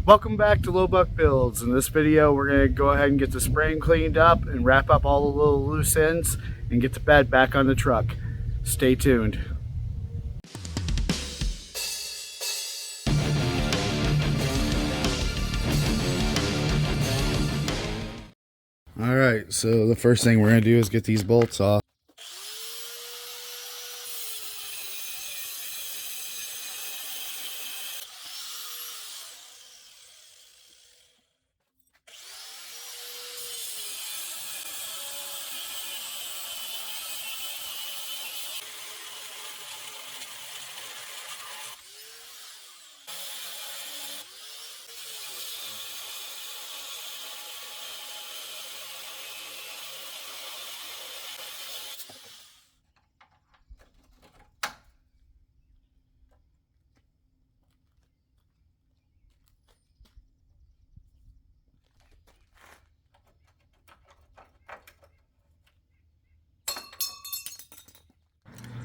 Welcome back to Low Buck Builds. In this video, we're going to go ahead and get the spraying cleaned up and wrap up all the little loose ends and get the bed back on the truck. Stay tuned. Alright, so the first thing we're going to do is get these bolts off.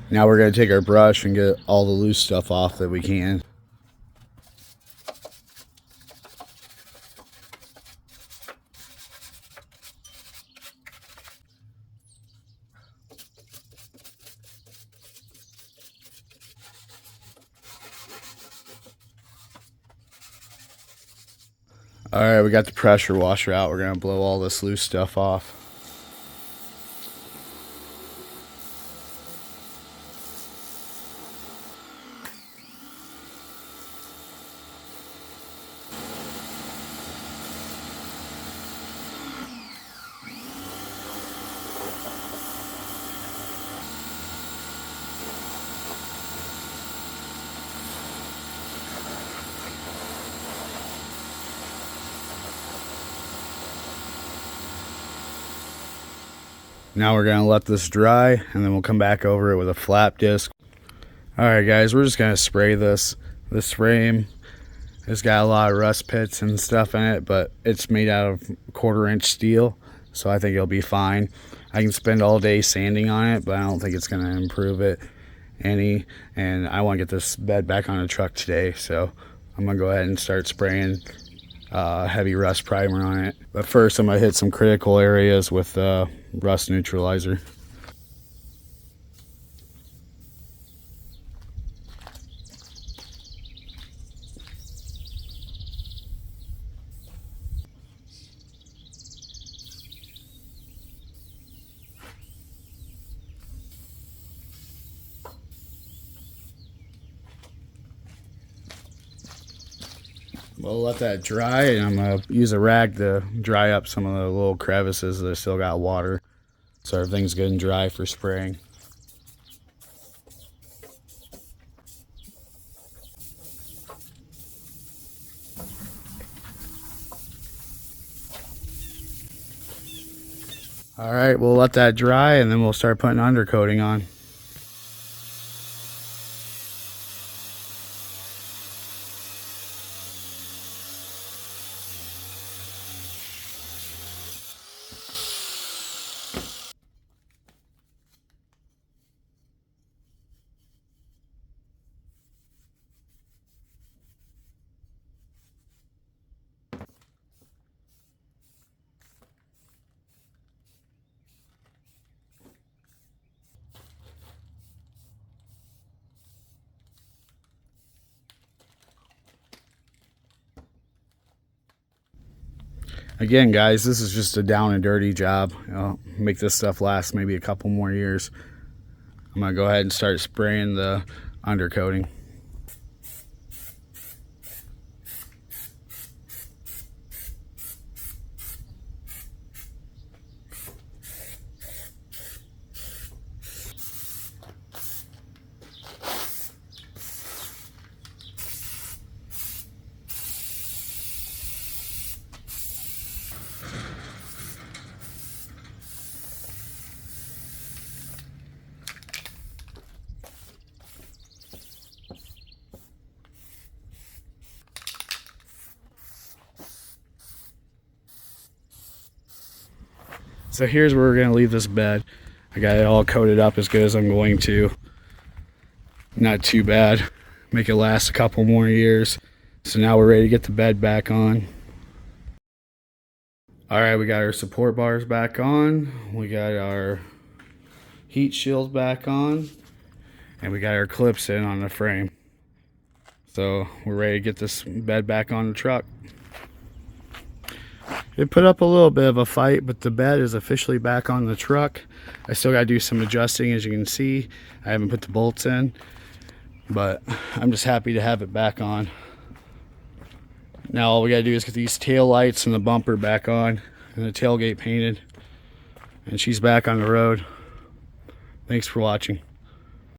Now we're going to take our brush and get all the loose stuff off that we can. Alright, we got the pressure washer out. We're going to blow all this loose stuff off. Now we're going to let this dry, and then we'll come back over it with a flap disc. Alright guys, we're just going to spray this. This frame has got a lot of rust pits and stuff in it, but it's made out of 1/4-inch steel, so I think it'll be fine. I can spend all day sanding on it, but I don't think it's going to improve it any. And I want to get this bed back on the truck today, so I'm going to go ahead and start spraying heavy rust primer on it. But first I'm going to hit some critical areas with rust neutralizer. We'll let that dry, and I'm going to use a rag to dry up some of the little crevices that still got water, so everything's good and dry for spraying. Alright, we'll let that dry, and then we'll start putting undercoating on. Again, guys, this is just a down and dirty job. Make this stuff last maybe a couple more years. I'm going to go ahead and start spraying the undercoating. So here's where we're going to leave this bed. I got it all coated up as good as I'm going to. Not too bad. Make it last a couple more years. So now we're ready to get the bed back on. All right, we got our support bars back on. We got our heat shield back on. And we got our clips in on the frame. So we're ready to get this bed back on the truck. It put up a little bit of a fight, but the bed is officially back on the truck. I still got to do some adjusting, as you can see. I haven't put the bolts in, but I'm just happy to have it back on. Now all we got to do is get these tail lights and the bumper back on and the tailgate painted. And she's back on the road. Thanks for watching.